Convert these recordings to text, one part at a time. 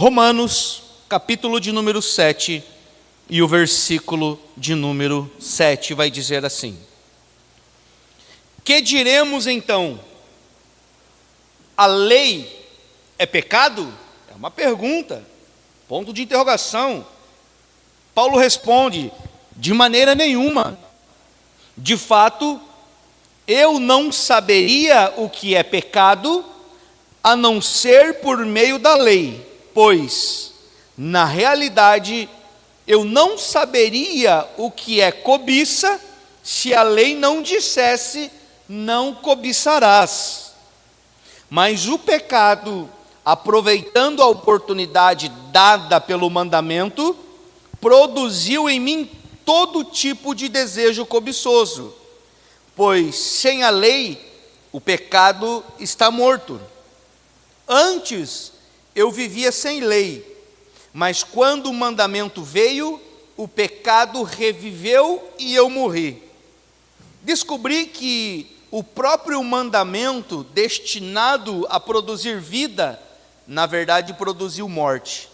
Romanos, capítulo de número 7, e o versículo de número 7 vai dizer assim: que diremos então? A lei é pecado? É uma pergunta, ponto de interrogação. Paulo responde: de maneira nenhuma. De fato, eu não saberia o que é pecado, a não ser por meio da lei, pois, na realidade, eu não saberia o que é cobiça, se a lei não dissesse, não cobiçarás. Mas o pecado, aproveitando a oportunidade dada pelo mandamento, produziu em mim todo tipo de desejo cobiçoso, pois sem a lei o pecado está morto. Antes eu vivia sem lei, mas quando o mandamento veio, o pecado reviveu e eu morri. Descobri que o próprio mandamento destinado a produzir vida, na verdade produziu morte.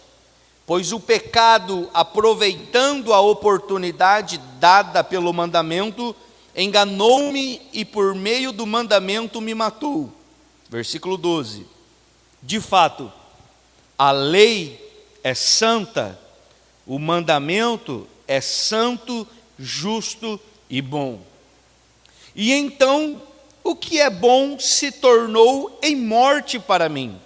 Pois o pecado, aproveitando a oportunidade dada pelo mandamento, enganou-me e por meio do mandamento me matou. Versículo 12. De fato, a lei é santa, o mandamento é santo, justo e bom. E então, o que é bom se tornou em morte para mim.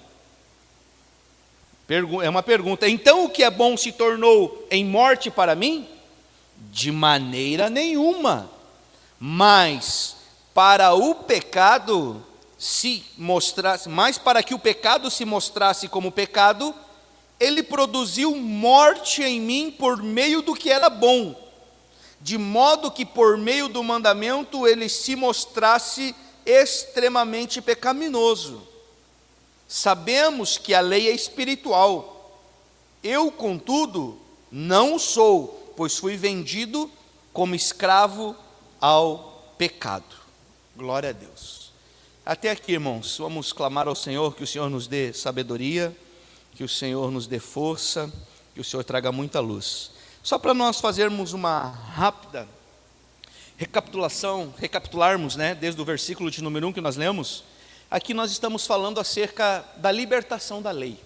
É uma pergunta. Então, o que é bom se tornou em morte para mim? De maneira nenhuma. Mas para o pecado se mostrasse, mas para que o pecado se mostrasse como pecado, ele produziu morte em mim por meio do que era bom, de modo que por meio do mandamento ele se mostrasse extremamente pecaminoso. Sabemos que a lei é espiritual. Eu, contudo, não o sou, pois fui vendido como escravo ao pecado. Glória a Deus. Até aqui, irmãos, vamos clamar ao Senhor, que o Senhor nos dê sabedoria, que o Senhor nos dê força, que o Senhor traga muita luz. Só para nós fazermos uma rápida recapitularmos, desde o versículo de número 1 que nós lemos, aqui nós estamos falando acerca da libertação da lei.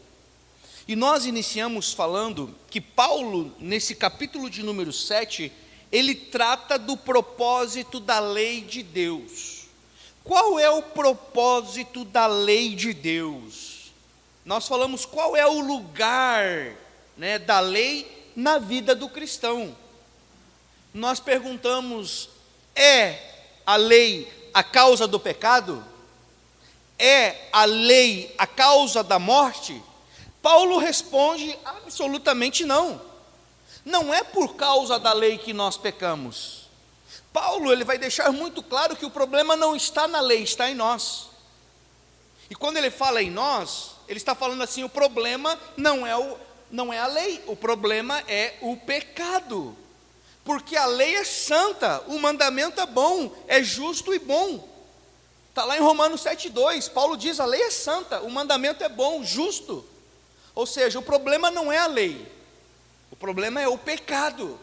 E nós iniciamos falando que Paulo, nesse capítulo de número 7, ele trata do propósito da lei de Deus. Qual é o propósito da lei de Deus? Nós falamos qual é o lugar, da lei na vida do cristão. Nós perguntamos, é a lei a causa do pecado? É a lei a causa da morte? Paulo responde absolutamente não. Não é por causa da lei que nós pecamos. Paulo ele vai deixar muito claro que o problema não está na lei, está em nós. E quando ele fala em nós, ele está falando assim, o problema não é a lei, o problema é o pecado. Porque a lei é santa, o mandamento é bom, é justo e bom. Está lá em Romanos 7,2, Paulo diz, a lei é santa, o mandamento é bom, justo. Ou seja, o problema não é a lei, o problema é o pecado.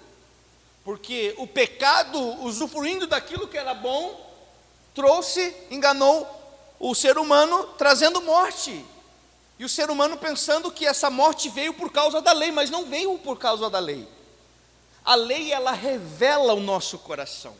Porque o pecado, usufruindo daquilo que era bom, enganou o ser humano, trazendo morte. E o ser humano pensando que essa morte veio por causa da lei, mas não veio por causa da lei. A lei, ela revela o nosso coração.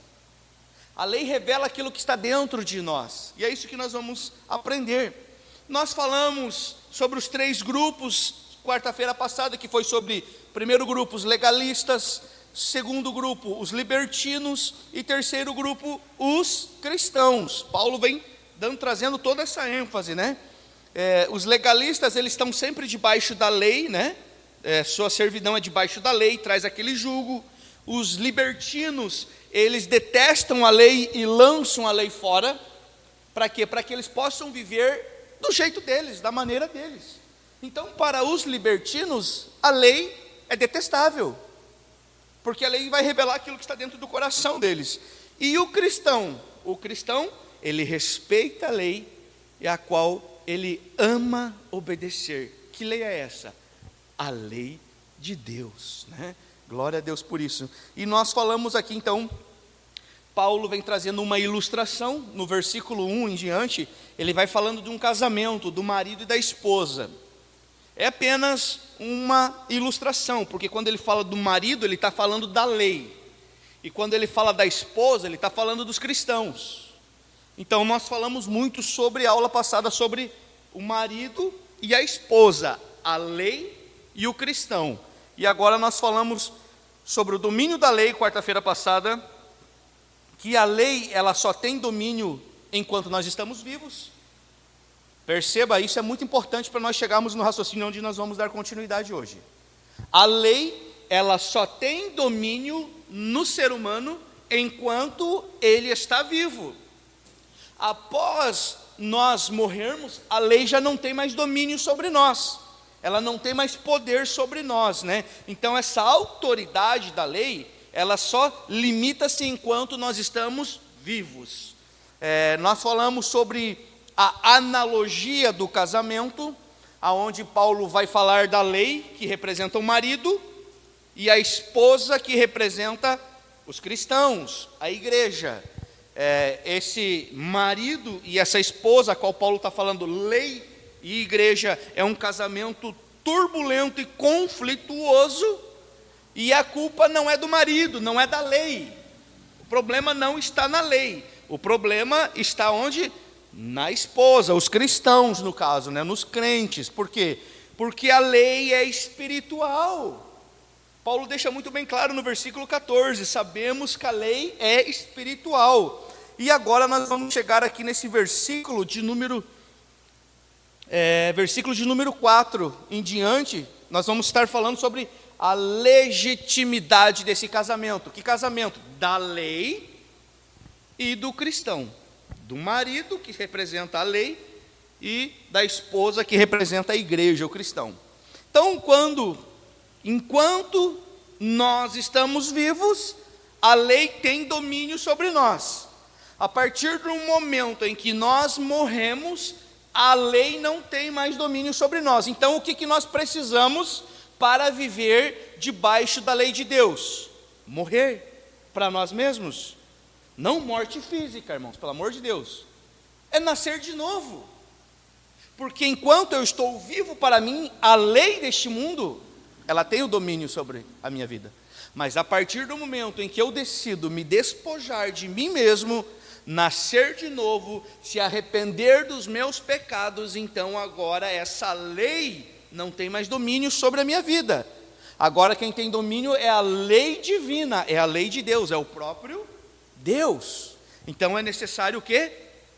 A lei revela aquilo que está dentro de nós. E é isso que nós vamos aprender. Nós falamos sobre os 3 grupos, quarta-feira passada, que foi sobre, primeiro grupo, os legalistas, segundo grupo, os libertinos, e terceiro grupo, os cristãos. Paulo vem trazendo toda essa ênfase, os legalistas, eles estão sempre debaixo da lei, sua servidão é debaixo da lei, traz aquele jugo. Os libertinos, eles detestam a lei e lançam a lei fora. Para quê? Para que eles possam viver do jeito deles, da maneira deles. Então, para os libertinos, a lei é detestável, porque a lei vai revelar aquilo que está dentro do coração deles. E o cristão, ele respeita a lei, e a qual ele ama obedecer. Que lei é essa? a lei de Deus, né? Glória a Deus por isso. E nós falamos aqui então, Paulo vem trazendo uma ilustração, no versículo 1 em diante, ele vai falando de um casamento, do marido e da esposa. É apenas uma ilustração, porque quando ele fala do marido, ele está falando da lei. E quando ele fala da esposa, ele está falando dos cristãos. Então nós falamos muito sobre a aula passada, sobre o marido e a esposa, a lei e o cristão. E agora nós falamos sobre o domínio da lei, quarta-feira passada, que a lei ela só tem domínio enquanto nós estamos vivos. Perceba, isso é muito importante para nós chegarmos no raciocínio onde nós vamos dar continuidade hoje. A lei, ela só tem domínio no ser humano enquanto ele está vivo. Após nós morrermos, a lei já não tem mais domínio sobre nós. Ela não tem mais poder sobre nós, né? Então essa autoridade da lei, ela só limita-se enquanto nós estamos vivos. Nós falamos sobre a analogia do casamento, aonde Paulo vai falar da lei, que representa o marido, e a esposa, que representa os cristãos, a igreja. Esse marido e essa esposa, a qual Paulo está falando, lei e igreja, é um casamento turbulento e conflituoso, e a culpa não é do marido, não é da lei. O problema não está na lei, o problema está onde? Na esposa, os cristãos no caso, né? Nos crentes. Por quê? Porque a lei é espiritual. Paulo deixa muito bem claro no versículo 14, sabemos que a lei é espiritual. E agora nós vamos chegar aqui nesse versículo de número 4 em diante, nós vamos estar falando sobre a legitimidade desse casamento. Que casamento? Da lei e do cristão. Do marido, que representa a lei, e da esposa, que representa a igreja, o cristão. Então, enquanto nós estamos vivos, a lei tem domínio sobre nós. A partir do momento em que nós morremos, a lei não tem mais domínio sobre nós. Então, o que nós precisamos para viver debaixo da lei de Deus? Morrer para nós mesmos. Não morte física, irmãos, pelo amor de Deus. É nascer de novo. Porque enquanto eu estou vivo para mim, a lei deste mundo, ela tem o domínio sobre a minha vida. Mas a partir do momento em que eu decido me despojar de mim mesmo, nascer de novo, se arrepender dos meus pecados, então agora essa lei não tem mais domínio sobre a minha vida. Agora quem tem domínio é a lei divina, é a lei de Deus, é o próprio Deus. Então é necessário o quê?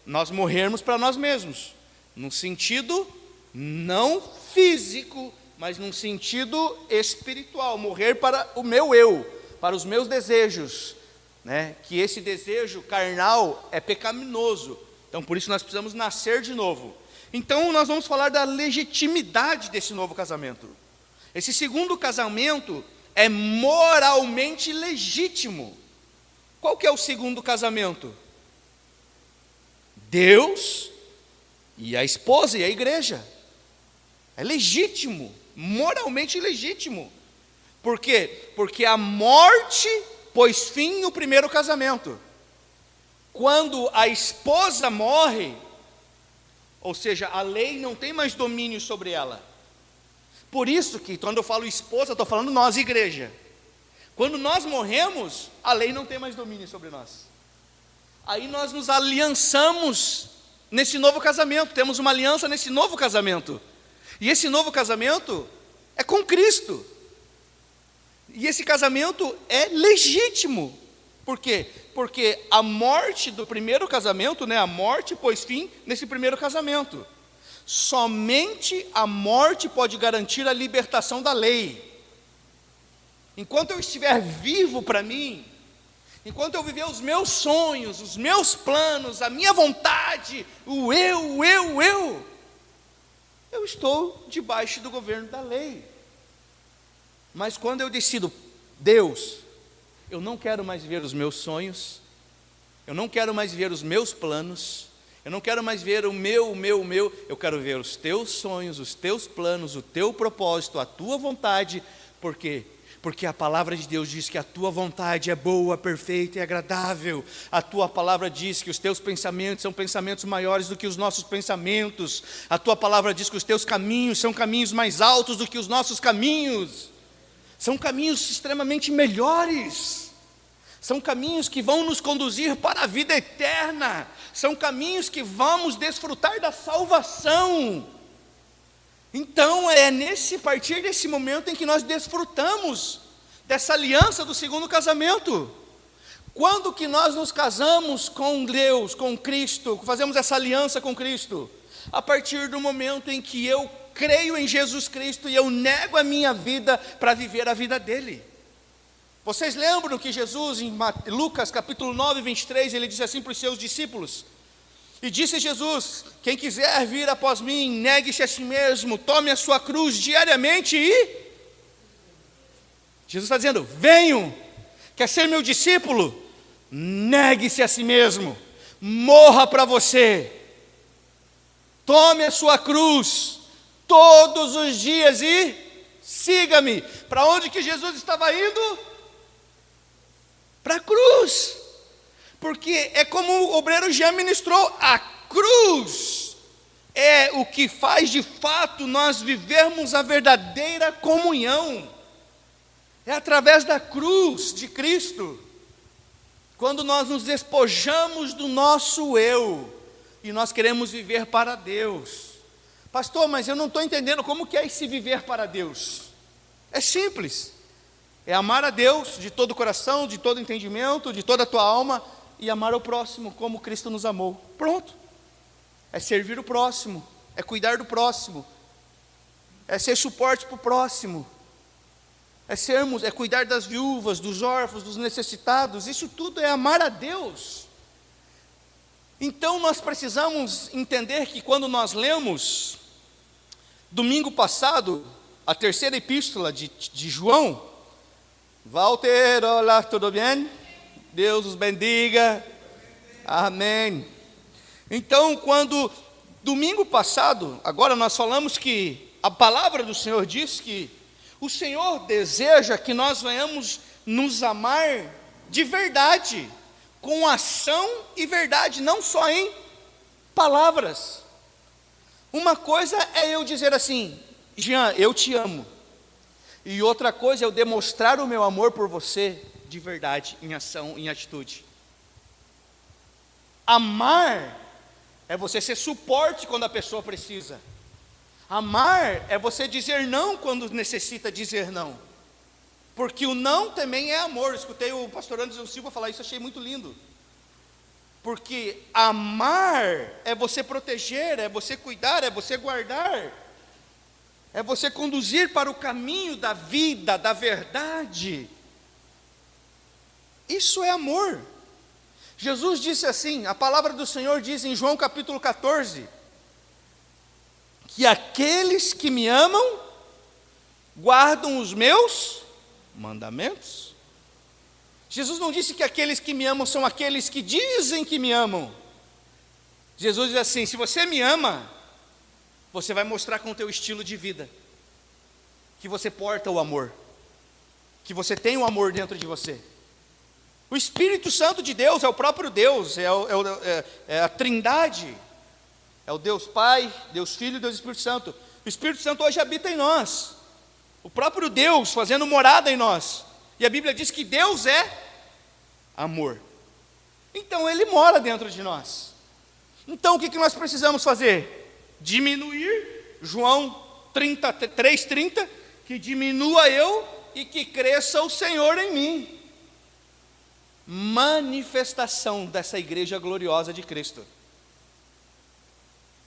Nós morrermos para nós mesmos, num sentido não físico, mas num sentido espiritual, morrer para o meu eu, para os meus desejos, né? Que esse desejo carnal é pecaminoso, então por isso nós precisamos nascer de novo. Então nós vamos falar da legitimidade desse novo casamento. Esse segundo casamento é moralmente legítimo. Qual que é o segundo casamento? Deus e a esposa e a igreja. É legítimo, moralmente legítimo. Por quê? Porque a morte pôs fim no primeiro casamento. Quando a esposa morre, ou seja, a lei não tem mais domínio sobre ela. Por isso que quando eu falo esposa, eu estou falando nós, igreja. Quando nós morremos, a lei não tem mais domínio sobre nós. Aí nós nos aliançamos nesse novo casamento, temos uma aliança nesse novo casamento. E esse novo casamento é com Cristo. E esse casamento é legítimo. Por quê? Porque a morte do primeiro casamento, né, a morte pôs fim nesse primeiro casamento. Somente a morte pode garantir a libertação da lei. Enquanto eu estiver vivo para mim, enquanto eu viver os meus sonhos, os meus planos, a minha vontade, o eu estou debaixo do governo da lei. Mas quando eu decido, Deus, eu não quero mais ver os meus sonhos, eu não quero mais ver os meus planos, Eu não quero mais ver o meu. Eu quero ver os teus sonhos, os teus planos, o teu propósito, a tua vontade. Por quê? Porque a palavra de Deus diz que a tua vontade é boa, perfeita e agradável. A tua palavra diz que os teus pensamentos são pensamentos maiores do que os nossos pensamentos. A tua palavra diz que os teus caminhos são caminhos mais altos do que os nossos caminhos. São caminhos extremamente melhores. São caminhos que vão nos conduzir para a vida eterna. São caminhos que vamos desfrutar da salvação. Então é a partir desse momento em que nós desfrutamos dessa aliança do segundo casamento. Quando que nós nos casamos com Deus, com Cristo, fazemos essa aliança com Cristo? A partir do momento em que eu creio em Jesus Cristo e eu nego a minha vida para viver a vida dele. Vocês lembram que Jesus, em Lucas capítulo 9, 23, ele disse assim para os seus discípulos: e disse Jesus: quem quiser vir após mim, negue-se a si mesmo, tome a sua cruz diariamente e... Jesus está dizendo: venham, quer ser meu discípulo? Negue-se a si mesmo, morra para você, tome a sua cruz todos os dias e siga-me. Para onde que Jesus estava indo? Para a cruz. Porque é como o obreiro já ministrou, a cruz é o que faz de fato nós vivermos a verdadeira comunhão. É através da cruz de Cristo, quando nós nos despojamos do nosso eu, e nós queremos viver para Deus. Pastor, mas eu não estou entendendo como que é esse viver para Deus. É simples, é amar a Deus de todo o coração, de todo o entendimento, de toda a tua alma, e amar o próximo como Cristo nos amou. Pronto. É servir o próximo, é cuidar do próximo, é ser suporte para o próximo, é cuidar das viúvas, dos órfãos, dos necessitados. Isso tudo é amar a Deus. Então nós precisamos entender que quando nós lemos, domingo passado, a terceira epístola de João, Walter, olá, tudo bem? Deus os bendiga, amém. Então, quando domingo passado, agora nós falamos que a palavra do Senhor diz que o Senhor deseja que nós venhamos nos amar de verdade, com ação e verdade, não só em palavras. Uma coisa é eu dizer assim: Jean, eu te amo, e outra coisa é eu demonstrar o meu amor por você de verdade, em ação, em atitude. Amar é você ser suporte quando a pessoa precisa. Amar é você dizer não quando necessita dizer não. Porque o não também é amor. Eu escutei o pastor Anderson Silva falar isso, achei muito lindo. Porque amar é você proteger, é você cuidar, é você guardar, é você conduzir para o caminho da vida, da verdade. Isso é amor. Jesus disse assim, a palavra do Senhor diz em João capítulo 14, que aqueles que me amam, guardam os meus mandamentos. Jesus não disse que aqueles que me amam são aqueles que dizem que me amam. Jesus diz assim: se você me ama, você vai mostrar com o teu estilo de vida, que você porta o amor, que você tem o amor dentro de você. O Espírito Santo de Deus é o próprio Deus, é a Trindade, é o Deus Pai, Deus Filho e Deus Espírito Santo. O Espírito Santo hoje habita em nós, o próprio Deus fazendo morada em nós, e a Bíblia diz que Deus é amor, então Ele mora dentro de nós. Então o que nós precisamos fazer? Diminuir, João 3,30, que diminua eu e que cresça o Senhor em mim. Manifestação dessa igreja gloriosa de Cristo.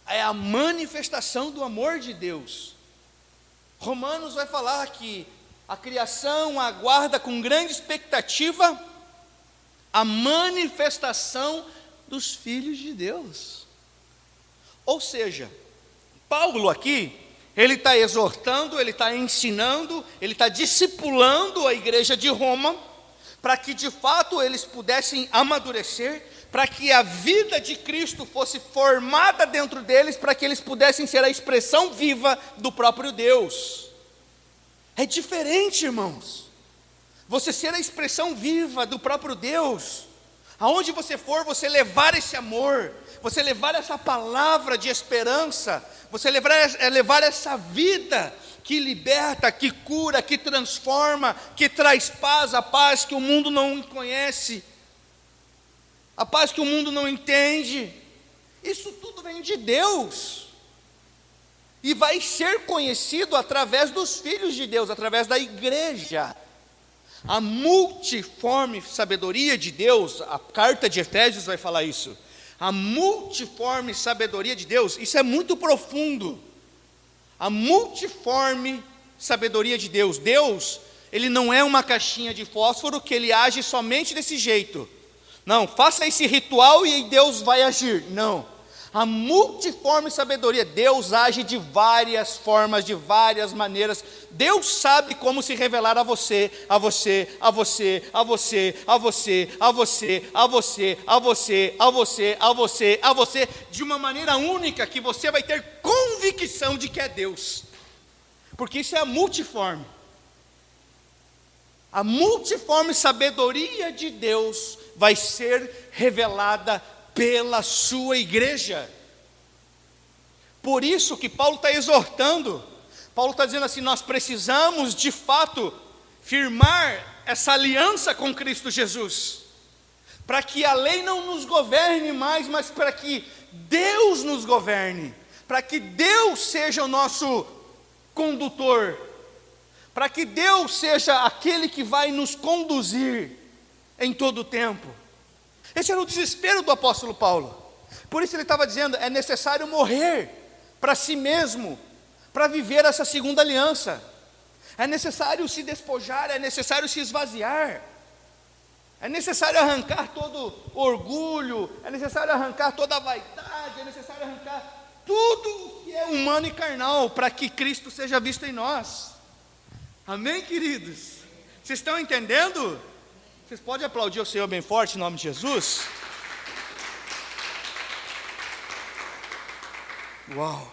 É a manifestação do amor de Deus. Romanos vai falar que a criação aguarda com grande expectativa a manifestação dos filhos de Deus. Ou seja, Paulo aqui, ele está exortando, ele está ensinando, ele está discipulando a igreja de Roma, para que de fato eles pudessem amadurecer, para que a vida de Cristo fosse formada dentro deles, para que eles pudessem ser a expressão viva do próprio Deus. É diferente, irmãos. Você ser a expressão viva do próprio Deus. Aonde você for, você levar esse amor, você levar essa palavra de esperança, você levar essa vida que liberta, que cura, que transforma, que traz paz, a paz que o mundo não conhece, a paz que o mundo não entende. Isso tudo vem de Deus, e vai ser conhecido através dos filhos de Deus, através da igreja. A multiforme sabedoria de Deus, a carta de Efésios vai falar isso. A multiforme sabedoria de Deus, isso é muito profundo. A multiforme sabedoria de Deus. Deus, ele não é uma caixinha de fósforo que ele age somente desse jeito. Não, faça esse ritual e Deus vai agir. Não. A multiforme sabedoria, Deus age de várias formas, de várias maneiras. Deus sabe como se revelar a você, a você, a você, a você, a você, a você, a você, a você, a você, a você, a você, de uma maneira única que você vai ter convicção de que é Deus. Porque isso é a multiforme. A multiforme sabedoria de Deus vai ser revelada pela sua igreja. Por isso que Paulo está exortando, Paulo está dizendo assim, nós precisamos de fato firmar essa aliança com Cristo Jesus, para que a lei não nos governe mais, mas para que Deus nos governe, para que Deus seja o nosso condutor, para que Deus seja aquele que vai nos conduzir em todo o tempo. Esse era o desespero do apóstolo Paulo. Por isso ele estava dizendo, é necessário morrer para si mesmo, para viver essa segunda aliança. É necessário se despojar, é necessário se esvaziar. É necessário arrancar todo orgulho, é necessário arrancar toda a vaidade, é necessário arrancar tudo o que é humano e carnal, para que Cristo seja visto em nós. Amém, queridos? Vocês estão entendendo? Vocês podem aplaudir o Senhor bem forte em nome de Jesus? Uau!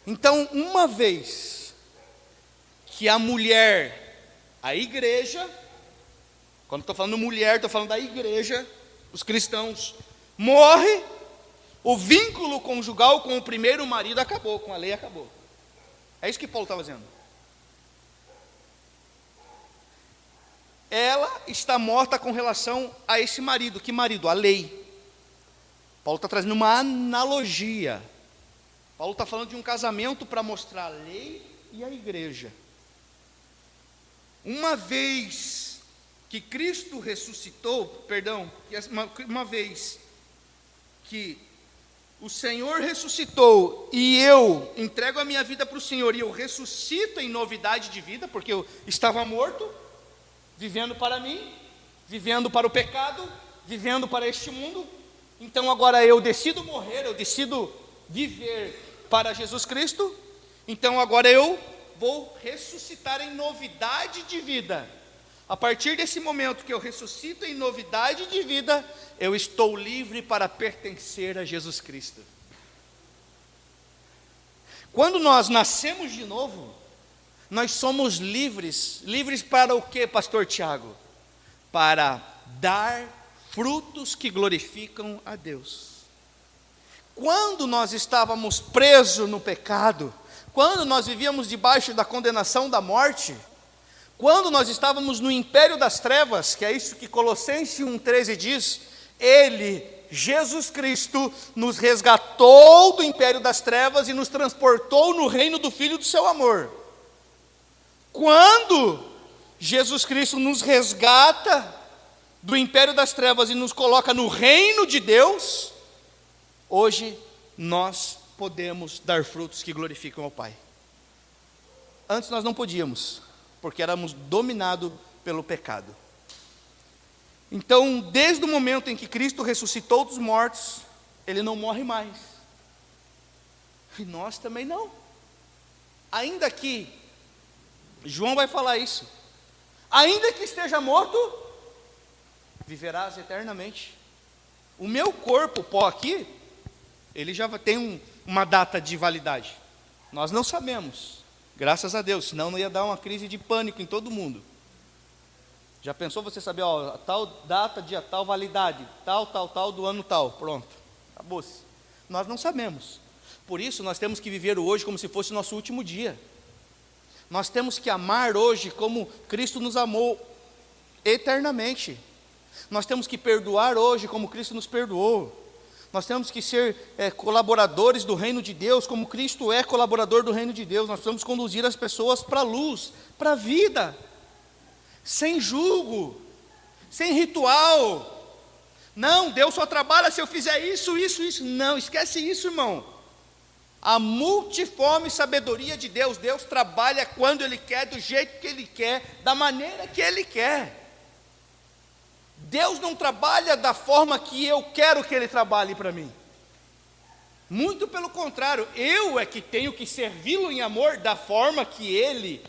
Então, uma vez que a mulher, a igreja, quando estou falando mulher, estou falando da igreja, os cristãos, morre, o vínculo conjugal com o primeiro marido acabou, com a lei acabou. É isso que Paulo estava dizendo. Ela está morta com relação a esse marido. Que marido? A lei. Paulo está trazendo uma analogia. Paulo está falando de um casamento para mostrar a lei e a igreja. Uma vez que Cristo ressuscitou, uma vez que o Senhor ressuscitou e eu entrego a minha vida para o Senhor e eu ressuscito em novidade de vida, porque eu estava morto, vivendo para mim, vivendo para o pecado, vivendo para este mundo. Então agora eu decido morrer, eu decido viver para Jesus Cristo. Então agora eu vou ressuscitar em novidade de vida. A partir desse momento que eu ressuscito em novidade de vida, eu estou livre para pertencer a Jesus Cristo. Quando nós nascemos de novo, nós somos livres. Livres para o que, pastor Tiago? Para dar frutos que glorificam a Deus. Quando nós estávamos presos no pecado, quando nós vivíamos debaixo da condenação da morte, quando nós estávamos no império das trevas, que é isso que Colossenses 1,13 diz, Ele, Jesus Cristo, nos resgatou do império das trevas e nos transportou no reino do Filho do seu amor. Quando Jesus Cristo nos resgata do império das trevas e nos coloca no reino de Deus, hoje nós podemos dar frutos que glorificam ao Pai. Antes nós não podíamos, porque éramos dominados pelo pecado. Então, desde o momento em que Cristo ressuscitou dos mortos, Ele não morre mais. E nós também não. Ainda que, João vai falar isso, ainda que esteja morto, viverás eternamente. O meu corpo, pó aqui, ele já tem uma data de validade. Nós não sabemos, graças a Deus, senão não ia dar uma crise de pânico em todo mundo. Já pensou você saber, ó, tal data, dia tal, validade, tal, do ano tal, pronto, acabou-se. Nós não sabemos. Por isso, nós temos que viver o hoje como se fosse o nosso último dia. Nós temos que amar hoje como Cristo nos amou eternamente. Nós temos que perdoar hoje como Cristo nos perdoou. Nós temos que ser colaboradores do reino de Deus, como Cristo é colaborador do reino de Deus. Nós precisamos conduzir as pessoas para a luz, para a vida, sem julgo, sem ritual. Não, Deus só trabalha se eu fizer isso. Não, esquece isso, irmão. A multiforme sabedoria de Deus, Deus trabalha quando Ele quer, do jeito que Ele quer, da maneira que Ele quer. Deus não trabalha da forma que eu quero que Ele trabalhe para mim. Muito pelo contrário, eu é que tenho que servi-lo em amor da forma que Ele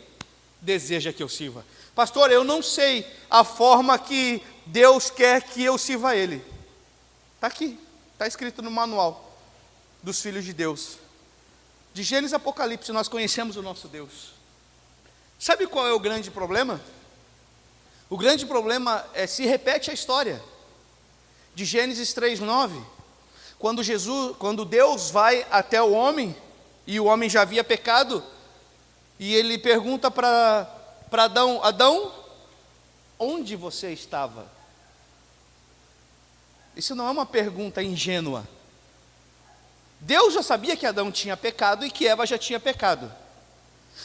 deseja que eu sirva. Pastor, eu não sei a forma que Deus quer que eu sirva a Ele. Está aqui, está escrito no manual dos filhos de Deus. De Gênesis a Apocalipse, nós conhecemos o nosso Deus. Sabe qual é o grande problema? O grande problema é se repete a história de Gênesis 3:9, quando Deus vai até o homem, e o homem já havia pecado, e ele pergunta para Adão: Adão, onde você estava? Isso não é uma pergunta ingênua. Deus já sabia que Adão tinha pecado e que Eva já tinha pecado.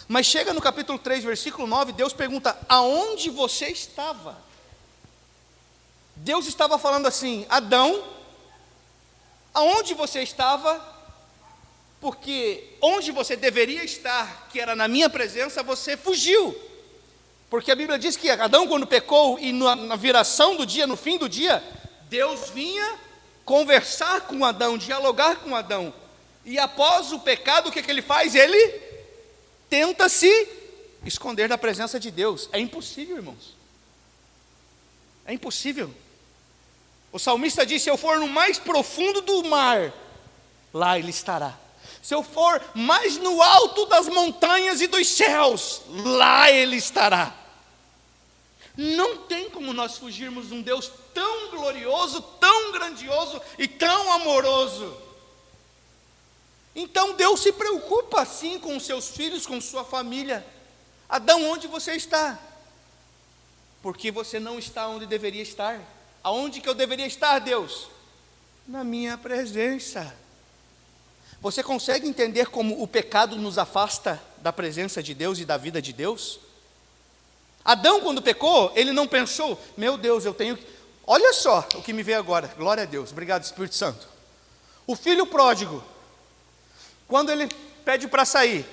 Mas chega no capítulo 3, versículo 9, Deus pergunta: aonde você estava? Deus estava falando assim: Adão, aonde você estava? Porque onde você deveria estar, que era na minha presença, você fugiu. Porque a Bíblia diz que Adão, quando pecou, e na viração do dia, no fim do dia, Deus vinha conversar com Adão, dialogar com Adão. E após o pecado, o que ele faz? Ele tenta se esconder da presença de Deus. É impossível, irmãos. É impossível. O salmista diz: se eu for no mais profundo do mar, lá Ele estará. Se eu for mais no alto das montanhas e dos céus, lá Ele estará. Não tem como nós fugirmos de um Deus tão glorioso, tão grandioso e tão amoroso. Então Deus se preocupa assim com os seus filhos, com sua família. Adão, onde você está? Porque você não está onde deveria estar. Aonde que eu deveria estar, Deus? Na minha presença. Você consegue entender como o pecado nos afasta da presença de Deus e da vida de Deus? Adão, quando pecou, ele não pensou: meu Deus, eu tenho que... Olha só o que me veio agora, glória a Deus, obrigado Espírito Santo. O filho pródigo, quando ele pede para sair,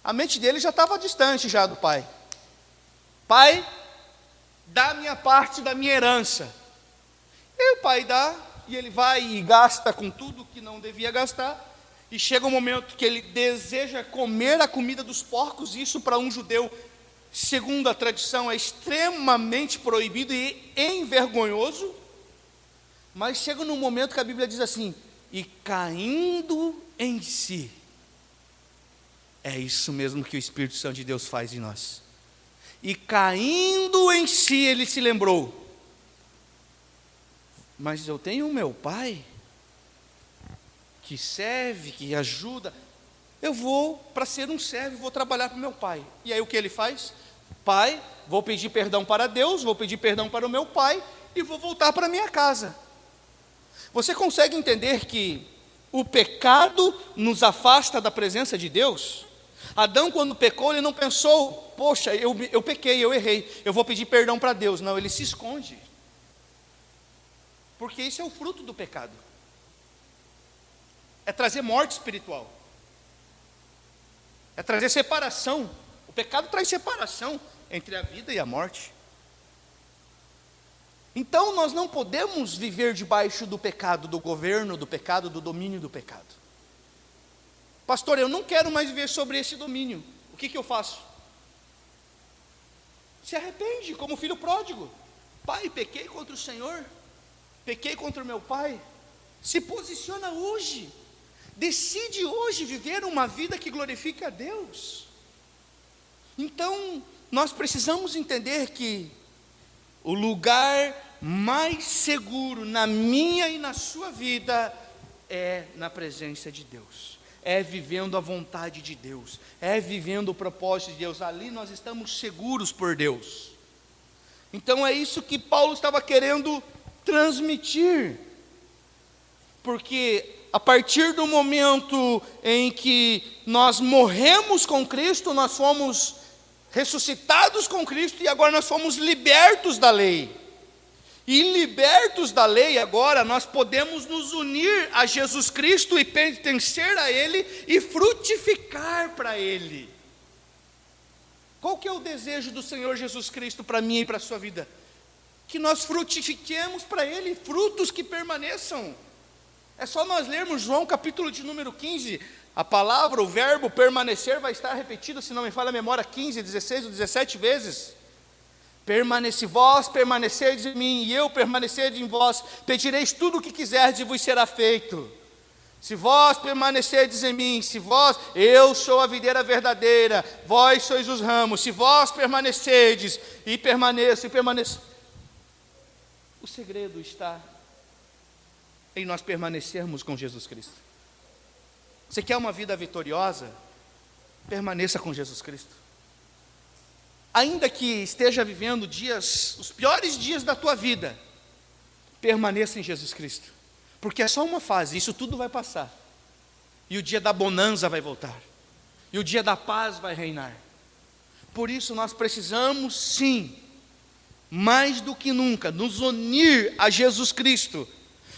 a mente dele já estava distante já do pai. Pai, dá minha parte da minha herança. E o pai dá, e ele vai e gasta com tudo que não devia gastar, e chega um momento que ele deseja comer a comida dos porcos. Isso para um judeu, segundo a tradição, é extremamente proibido e envergonhoso. Mas chega num momento que a Bíblia diz assim: e caindo em si. É isso mesmo que o Espírito Santo de Deus faz em nós. E caindo em si, ele se lembrou: mas eu tenho o meu pai, que serve, que ajuda. Eu vou para ser um servo, vou trabalhar para o meu pai. E aí o que ele faz? Pai, vou pedir perdão para Deus, vou pedir perdão para o meu pai, e vou voltar para a minha casa. Você consegue entender que o pecado nos afasta da presença de Deus? Adão, quando pecou, ele não pensou: poxa, eu pequei, eu errei, eu vou pedir perdão para Deus. Não, ele se esconde. Porque isso é o fruto do pecado. É trazer morte espiritual. É trazer separação. O pecado traz separação entre a vida e a morte. Então nós não podemos viver debaixo do pecado, do governo do pecado, do domínio do pecado. Pastor, eu não quero mais viver sobre esse domínio. O que eu faço? Se arrepende, como filho pródigo. Pai, pequei contra o Senhor, pequei contra o meu pai. Se posiciona hoje, decide hoje viver uma vida que glorifique a Deus. Então, nós precisamos entender que o lugar mais seguro na minha e na sua vida é na presença de Deus, é vivendo a vontade de Deus, é vivendo o propósito de Deus. Ali nós estamos seguros por Deus. Então é isso que Paulo estava querendo transmitir, porque a partir do momento em que nós morremos com Cristo, nós fomos ressuscitados com Cristo e agora nós fomos libertos da lei. E libertos da lei agora nós podemos nos unir a Jesus Cristo e pertencer a Ele e frutificar para Ele. Qual que é o desejo do Senhor Jesus Cristo para mim e para a sua vida? Que nós frutifiquemos para Ele frutos que permaneçam. É só nós lermos João capítulo de número 15, a palavra, o verbo permanecer vai estar repetido, se não me falha a memória, 15, 16 ou 17 vezes. Permanece vós, permanecedes em mim, e eu permanecerdes em vós, pedireis tudo o que quiserdes e vos será feito. Se vós permanecerdes em mim, eu sou a videira verdadeira, vós sois os ramos, se vós permanecerdes, e permaneço, o segredo está em nós permanecermos com Jesus Cristo. Você quer uma vida vitoriosa? Permaneça com Jesus Cristo. Ainda que esteja vivendo os piores dias da tua vida, permaneça em Jesus Cristo, porque é só uma fase, isso tudo vai passar, e o dia da bonança vai voltar, e o dia da paz vai reinar. Por isso nós precisamos sim, mais do que nunca, nos unir a Jesus Cristo,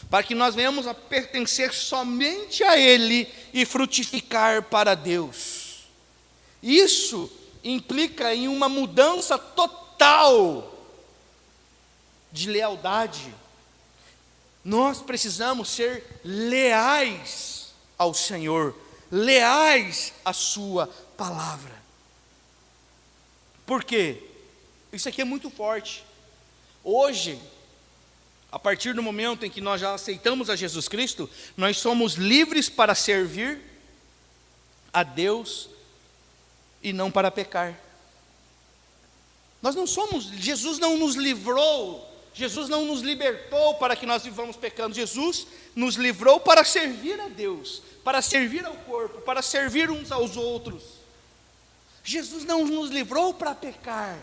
para que nós venhamos a pertencer somente a Ele e frutificar para Deus. Isso implica em uma mudança total de lealdade. Nós precisamos ser leais ao Senhor, leais à sua palavra. Por quê? Isso aqui é muito forte. Hoje, a partir do momento em que nós já aceitamos a Jesus Cristo, nós somos livres para servir a Deus e não para pecar. Jesus não nos livrou, Jesus não nos libertou para que nós vivamos pecando. Jesus nos livrou para servir a Deus, para servir ao corpo, para servir uns aos outros. Jesus não nos livrou para pecar.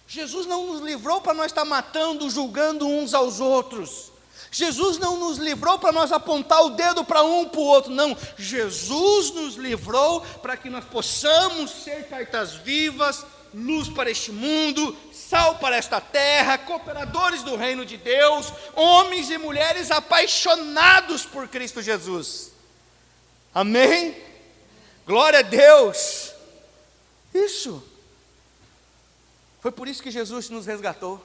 Jesus não nos livrou para nós estar matando, julgando uns aos outros. Jesus não nos livrou para nós apontar o dedo para um para o outro, não. Jesus nos livrou para que nós possamos ser cartas vivas, luz para este mundo, sal para esta terra, cooperadores do reino de Deus, homens e mulheres apaixonados por Cristo Jesus. Amém? Glória a Deus. Isso. Foi por isso que Jesus nos resgatou,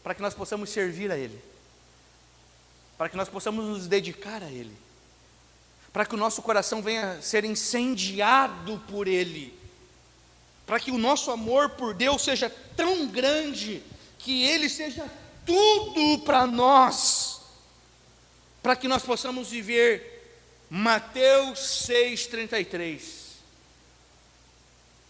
para que nós possamos servir a Ele, para que nós possamos nos dedicar a Ele, para que o nosso coração venha a ser incendiado por Ele, para que o nosso amor por Deus seja tão grande, que Ele seja tudo para nós, para que nós possamos viver Mateus 6,33.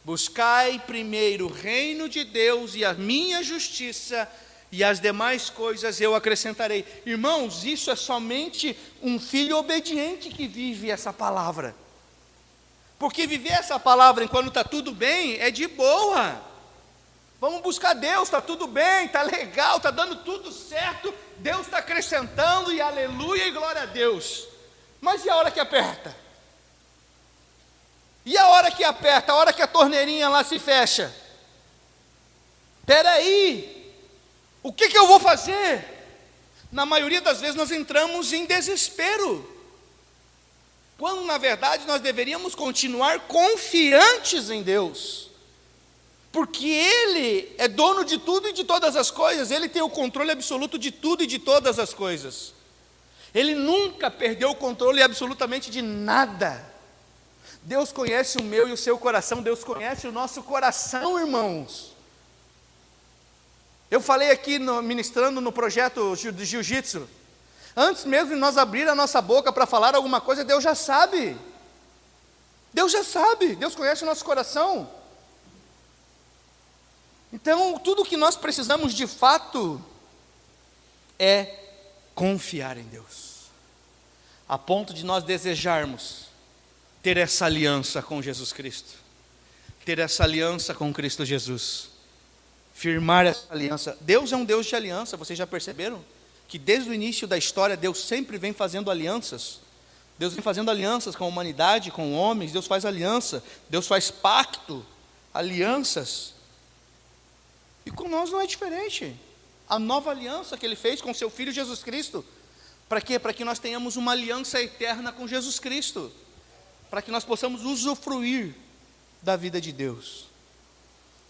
Buscai primeiro o reino de Deus e a minha justiça, e as demais coisas eu acrescentarei. Irmãos, isso é somente um filho obediente que vive essa palavra. Porque viver essa palavra enquanto está tudo bem é de boa. Vamos buscar Deus, está tudo bem, está legal, está dando tudo certo, Deus está acrescentando, e aleluia e glória a Deus. Mas e a hora que aperta? E a hora que aperta, a hora que a torneirinha lá se fecha? Espera aí, o que eu vou fazer? Na maioria das vezes nós entramos em desespero, quando na verdade nós deveríamos continuar confiantes em Deus, porque Ele é dono de tudo e de todas as coisas, Ele tem o controle absoluto de tudo e de todas as coisas, Ele nunca perdeu o controle absolutamente de nada. Deus conhece o meu e o seu coração, Deus conhece o nosso coração, irmãos. Eu falei aqui, ministrando no projeto de jiu-jitsu, antes mesmo de nós abrir a nossa boca para falar alguma coisa, Deus já sabe. Deus já sabe, Deus conhece o nosso coração. Então, tudo o que nós precisamos de fato é confiar em Deus, a ponto de nós desejarmos ter essa aliança com Jesus Cristo, ter essa aliança com Cristo Jesus, firmar essa aliança. Deus é um Deus de aliança, vocês já perceberam? Que desde o início da história, Deus sempre vem fazendo alianças. Deus vem fazendo alianças com a humanidade, com homens. Deus faz aliança, Deus faz pacto, alianças. E com nós não é diferente. A nova aliança que Ele fez com seu Filho Jesus Cristo. Para quê? Para que nós tenhamos uma aliança eterna com Jesus Cristo. Para que nós possamos usufruir da vida de Deus.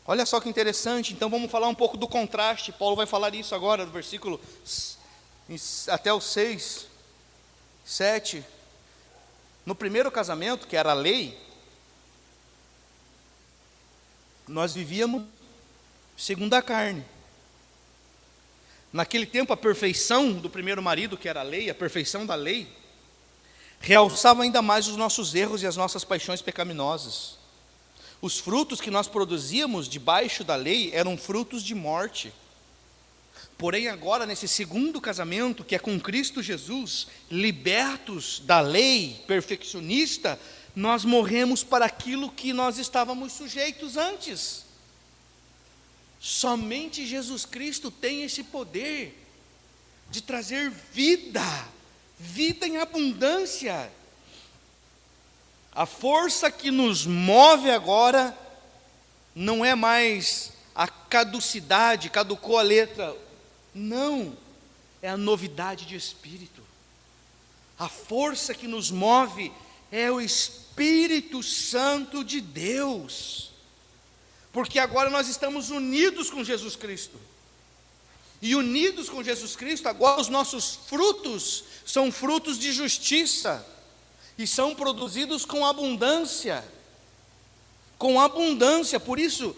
Olha só que interessante. Então vamos falar um pouco do contraste. Paulo vai falar isso agora, do versículo até o 6, 7. No primeiro casamento, que era a lei, nós vivíamos segundo a carne. Naquele tempo, a perfeição do primeiro marido, que era a lei, a perfeição da lei, realçava ainda mais os nossos erros e as nossas paixões pecaminosas. Os frutos que nós produzíamos debaixo da lei eram frutos de morte. Porém, agora, nesse segundo casamento, que é com Cristo Jesus, libertos da lei perfeccionista, nós morremos para aquilo que nós estávamos sujeitos antes. Somente Jesus Cristo tem esse poder de trazer vida, vida em abundância. A força que nos move agora não é mais a caducidade, caducou a letra. Não, é a novidade de espírito. A força que nos move é o Espírito Santo de Deus. Porque agora nós estamos unidos com Jesus Cristo. E unidos com Jesus Cristo, agora os nossos frutos são frutos de justiça. E são produzidos com abundância. Com abundância, por isso,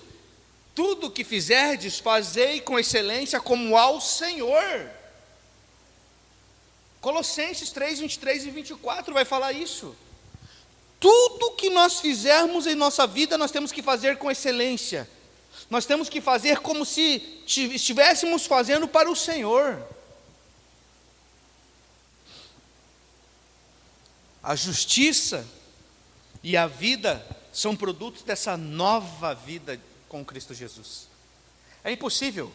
tudo que fizerdes, fazei com excelência como ao Senhor. Colossenses 3, 23 e 24 vai falar isso. Tudo que nós fizermos em nossa vida, nós temos que fazer com excelência. Nós temos que fazer como se estivéssemos fazendo para o Senhor. A justiça e a vida são produtos dessa nova vida com Cristo Jesus. É impossível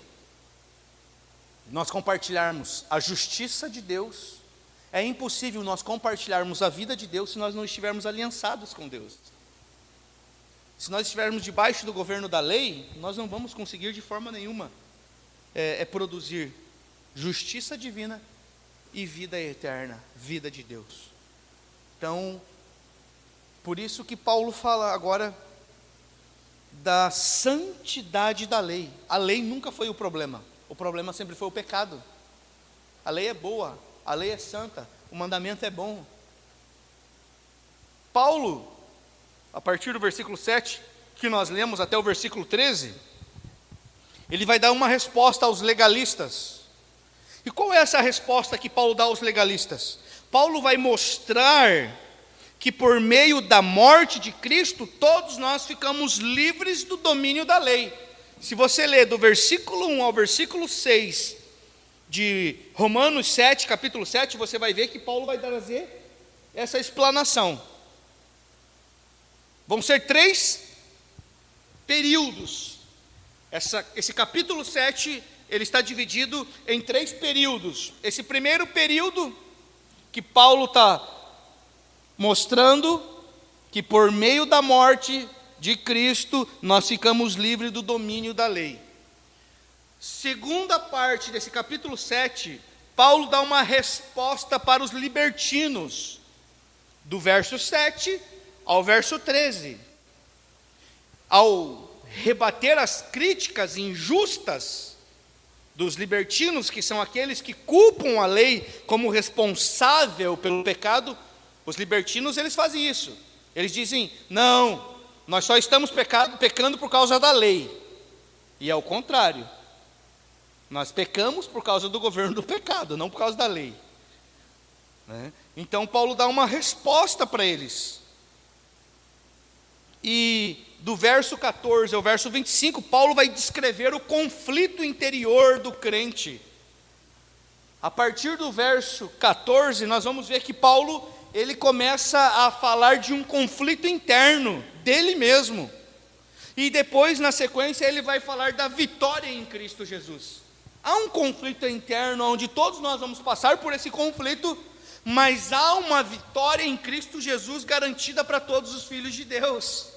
nós compartilharmos a justiça de Deus, é impossível nós compartilharmos a vida de Deus se nós não estivermos aliançados com Deus. Se nós estivermos debaixo do governo da lei, nós não vamos conseguir de forma nenhuma produzir justiça divina e vida eterna, vida de Deus. Então, por isso que Paulo fala agora da santidade da lei. A lei nunca foi o problema sempre foi o pecado. A lei é boa, a lei é santa, o mandamento é bom. Paulo, a partir do versículo 7, que nós lemos até o versículo 13, ele vai dar uma resposta aos legalistas. E qual é essa resposta que Paulo dá aos legalistas? Paulo vai mostrar que por meio da morte de Cristo, todos nós ficamos livres do domínio da lei. Se você ler do versículo 1 ao versículo 6 de Romanos 7, capítulo 7, você vai ver que Paulo vai trazer essa explanação. Vão ser 3 períodos. Esse capítulo 7, ele está dividido em 3 períodos. Esse primeiro período, que Paulo está mostrando que por meio da morte de Cristo, nós ficamos livres do domínio da lei. Segunda parte desse capítulo 7, Paulo dá uma resposta para os libertinos, do verso 7 ao verso 13. Ao rebater as críticas injustas dos libertinos, que são aqueles que culpam a lei como responsável pelo pecado, os libertinos, eles fazem isso. Eles dizem, não, nós só estamos pecando por causa da lei. E é o contrário. Nós pecamos por causa do governo do pecado, não por causa da lei, né? Então Paulo dá uma resposta para eles. E do verso 14 ao verso 25, Paulo vai descrever o conflito interior do crente. A partir do verso 14, nós vamos ver que Paulo, ele começa a falar de um conflito interno dele mesmo. E depois, na sequência, ele vai falar da vitória em Cristo Jesus. Há um conflito interno onde todos nós vamos passar por esse conflito, mas há uma vitória em Cristo Jesus garantida para todos os filhos de Deus.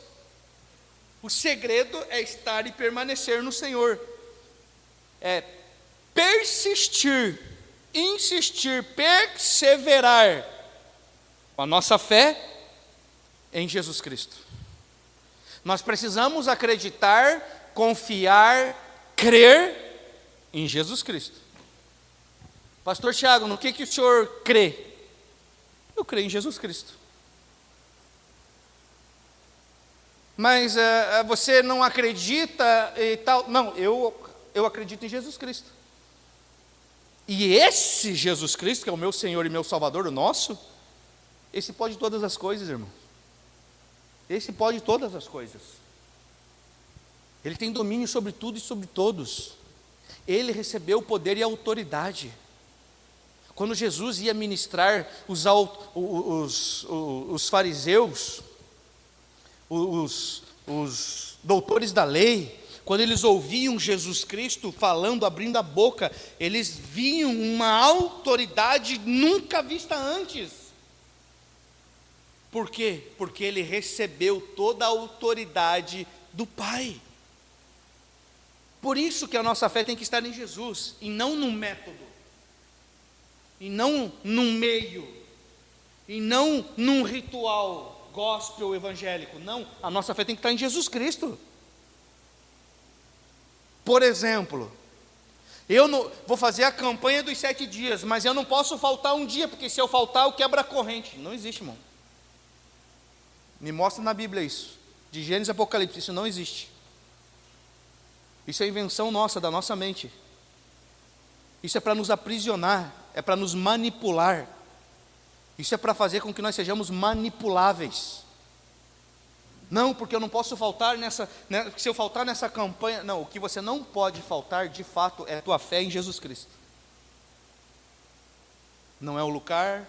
O segredo é estar e permanecer no Senhor. É persistir, insistir, perseverar com a nossa fé em Jesus Cristo. Nós precisamos acreditar, confiar, crer em Jesus Cristo. Pastor Tiago, no que o senhor crê? Eu creio em Jesus Cristo. Mas você não acredita e tal? Não, eu acredito em Jesus Cristo. E esse Jesus Cristo, que é o meu Senhor e meu Salvador, o nosso, esse pode todas as coisas, irmão. Esse pode todas as coisas. Ele tem domínio sobre tudo e sobre todos. Ele recebeu o poder e a autoridade. Quando Jesus ia ministrar os fariseus, os doutores da lei, quando eles ouviam Jesus Cristo falando, abrindo a boca, eles viam uma autoridade nunca vista antes. Por quê? Porque ele recebeu toda a autoridade do Pai. Por isso que a nossa fé tem que estar em Jesus, e não num método, e não num meio, e não num ritual gospel evangélico. Não, a nossa fé tem que estar em Jesus Cristo. Por exemplo, eu não, vou fazer a campanha dos 7 dias, mas eu não posso faltar um dia, porque se eu faltar eu quebro a corrente. Não existe, irmão. Me mostra na Bíblia isso, de Gênesis e Apocalipse, isso não existe. Isso é invenção nossa, da nossa mente. Isso é para nos aprisionar, é para nos manipular. Isso é para fazer com que nós sejamos manipuláveis. Não, porque eu não posso faltar se eu faltar nessa campanha. Não, o que você não pode faltar, de fato, é a tua fé em Jesus Cristo. Não é o lugar.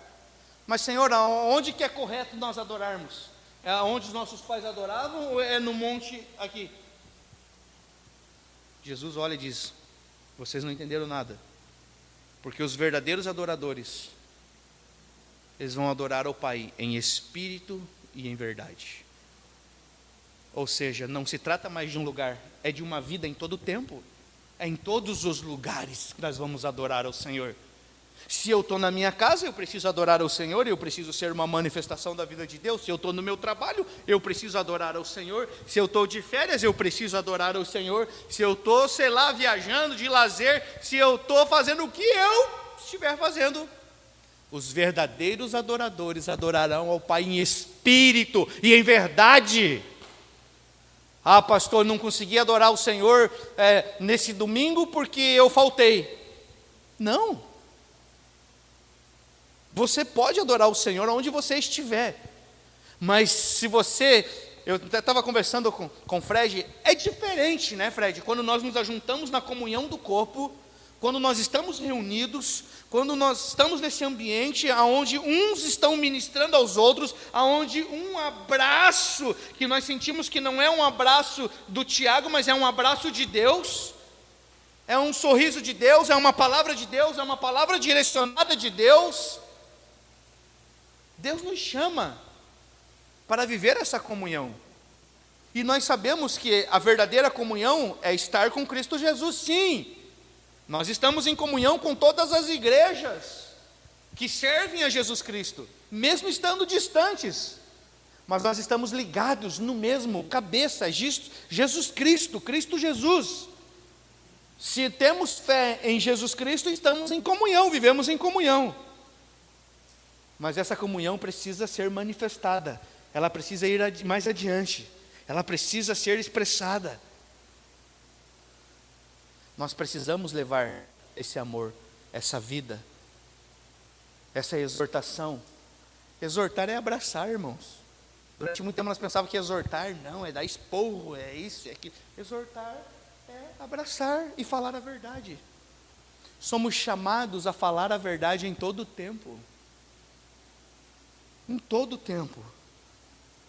Mas, Senhor, onde que é correto nós adorarmos? É onde os nossos pais adoravam ou é no monte aqui? Jesus olha e diz: vocês não entenderam nada. Porque os verdadeiros adoradores, eles vão adorar ao Pai em espírito e em verdade. Ou seja, não se trata mais de um lugar, é de uma vida em todo o tempo. É em todos os lugares que nós vamos adorar ao Senhor. Se eu estou na minha casa, eu preciso adorar ao Senhor, eu preciso ser uma manifestação da vida de Deus. Se eu estou no meu trabalho, eu preciso adorar ao Senhor. Se eu estou de férias, eu preciso adorar ao Senhor. Se eu estou, sei lá, viajando de lazer, se eu estou fazendo o que eu estiver fazendo, os verdadeiros adoradores adorarão ao Pai em espírito e em verdade. Ah, pastor, não consegui adorar o Senhor nesse domingo porque eu faltei. Não. Você pode adorar o Senhor onde você estiver. Mas se você... Eu estava conversando com o Fred. É diferente, né, Fred? Quando nós nos ajuntamos na comunhão do corpo, quando nós estamos reunidos, quando nós estamos nesse ambiente onde uns estão ministrando aos outros, onde um abraço, que nós sentimos que não é um abraço do Tiago, mas é um abraço de Deus, é um sorriso de Deus, é uma palavra de Deus, é uma palavra direcionada de Deus. Deus nos chama para viver essa comunhão. E nós sabemos que a verdadeira comunhão é estar com Cristo Jesus, sim. Nós estamos em comunhão com todas as igrejas que servem a Jesus Cristo, mesmo estando distantes. Mas nós estamos ligados no mesmo cabeça, Jesus Cristo, Cristo Jesus. Se temos fé em Jesus Cristo, estamos em comunhão, vivemos em comunhão. Mas essa comunhão precisa ser manifestada, ela precisa ir mais adiante, ela precisa ser expressada. Nós precisamos levar esse amor, essa vida, essa exortação. Exortar é abraçar, irmãos. Durante muito tempo nós pensávamos que exortar não, é dar esporro, é isso, é aquilo. Exortar é abraçar e falar a verdade. Somos chamados a falar a verdade em todo o tempo. Em todo o tempo.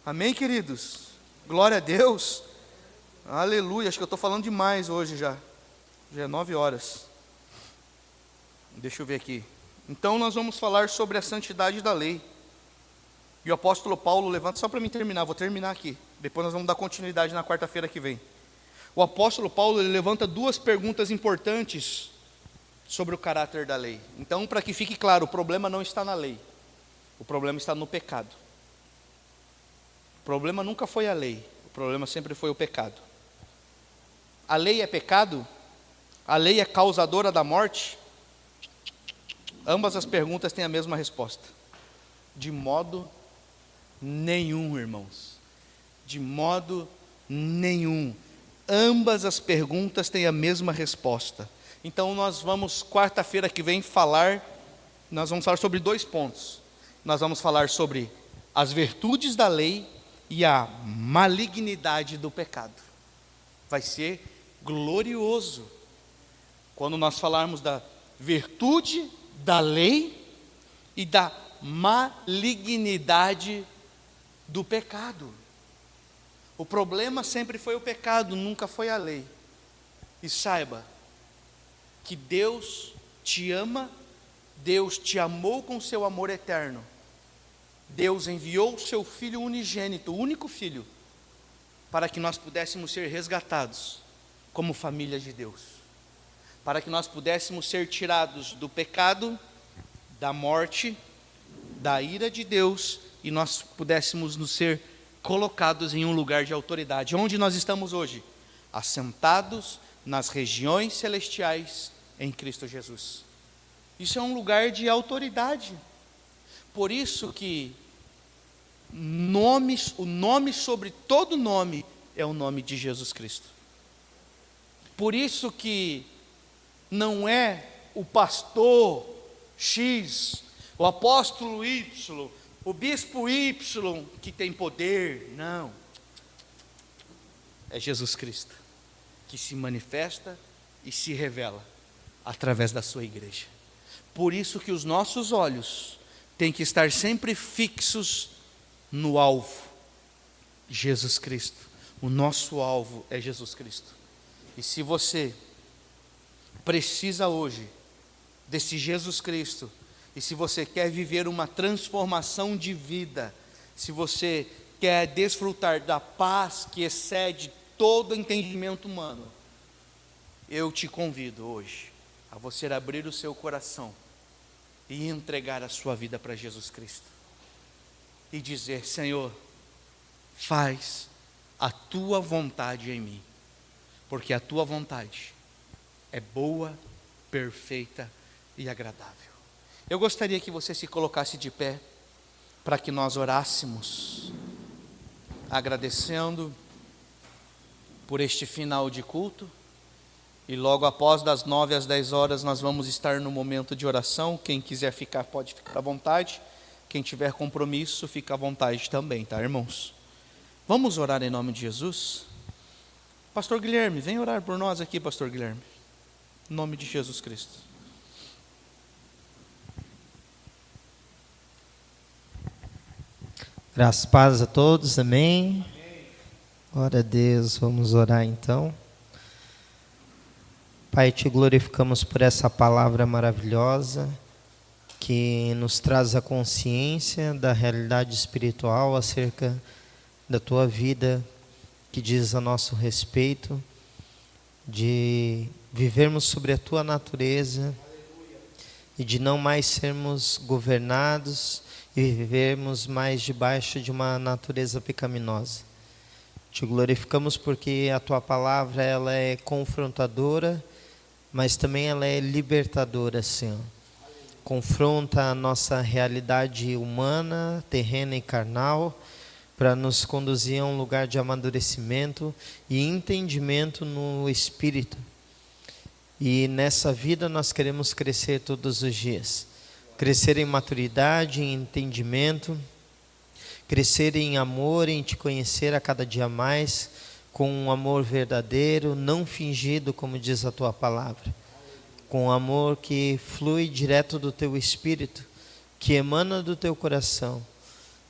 Amém, queridos? Glória a Deus. Aleluia. Acho que eu estou falando demais hoje já. Já é 9 horas. Deixa eu ver aqui. Então nós vamos falar sobre a santidade da lei. E o apóstolo Paulo levanta, só para mim terminar, vou terminar aqui. Depois nós vamos dar continuidade na quarta-feira que vem. O apóstolo Paulo ele levanta 2 perguntas importantes sobre o caráter da lei. Então, para que fique claro, o problema não está na lei. O problema está no pecado. O problema nunca foi a lei. O problema sempre foi o pecado. A lei é pecado? A lei é causadora da morte? Ambas as perguntas têm a mesma resposta. De modo nenhum, irmãos. De modo nenhum. Ambas as perguntas têm a mesma resposta. Então nós vamos, quarta-feira que vem, nós vamos falar sobre 2 pontos. Nós vamos falar sobre as virtudes da lei e a malignidade do pecado. Vai ser glorioso quando nós falarmos da virtude da lei e da malignidade do pecado. O problema sempre foi o pecado, nunca foi a lei. E saiba que Deus te ama, Deus te amou com seu amor eterno. Deus enviou o seu Filho unigênito, o único Filho, para que nós pudéssemos ser resgatados como família de Deus. Para que nós pudéssemos ser tirados do pecado, da morte, da ira de Deus, e nós pudéssemos nos ser colocados em um lugar de autoridade. Onde nós estamos hoje? Assentados nas regiões celestiais em Cristo Jesus. Isso é um lugar de autoridade. Por isso que o nome sobre todo nome é o nome de Jesus Cristo. Por isso que não é o pastor X, o apóstolo Y, o bispo Y que tem poder, não. É Jesus Cristo que se manifesta e se revela através da sua igreja. Por isso que os nossos olhos têm que estar sempre fixos no alvo, Jesus Cristo. O nosso alvo é Jesus Cristo. E se você precisa hoje desse Jesus Cristo, e se você quer viver uma transformação de vida, se você quer desfrutar da paz que excede todo entendimento humano, eu te convido hoje a você abrir o seu coração e entregar a sua vida para Jesus Cristo e dizer: Senhor, faz a tua vontade em mim, porque a tua vontade é boa, perfeita e agradável. Eu gostaria que você se colocasse de pé para que nós orássemos, agradecendo por este final de culto. E logo após, das 9 às 10 horas, nós vamos estar no momento de oração. Quem quiser ficar, pode ficar à vontade. Quem tiver compromisso, fica à vontade também, tá, irmãos? Vamos orar em nome de Jesus? Pastor Guilherme, vem orar por nós aqui, Pastor Guilherme. Em nome de Jesus Cristo. Graças e paz a todos, amém? Glória a Deus, vamos orar então. Pai, te glorificamos por essa palavra maravilhosa, que nos traz a consciência da realidade espiritual acerca da tua vida, que diz a nosso respeito, de vivermos sobre a tua natureza e de não mais sermos governados e vivermos mais debaixo de uma natureza pecaminosa. Te glorificamos porque a tua palavra ela é confrontadora, mas também ela é libertadora, Senhor. Confronta a nossa realidade humana, terrena e carnal, para nos conduzir a um lugar de amadurecimento e entendimento no Espírito. E nessa vida nós queremos crescer todos os dias. Crescer em maturidade, em entendimento, crescer em amor, em te conhecer a cada dia mais, com um amor verdadeiro, não fingido, como diz a tua palavra. Com um amor que flui direto do teu espírito, que emana do teu coração.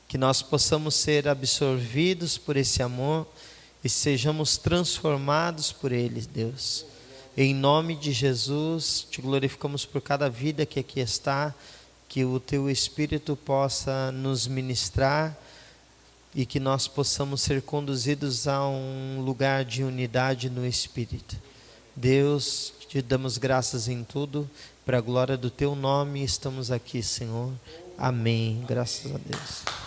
Que nós possamos ser absorvidos por esse amor e sejamos transformados por ele, Deus. Em nome de Jesus, te glorificamos por cada vida que aqui está, que o teu Espírito possa nos ministrar e que nós possamos ser conduzidos a um lugar de unidade no Espírito. Deus, te damos graças em tudo, para a glória do teu nome estamos aqui, Senhor. Amém. Graças a Deus.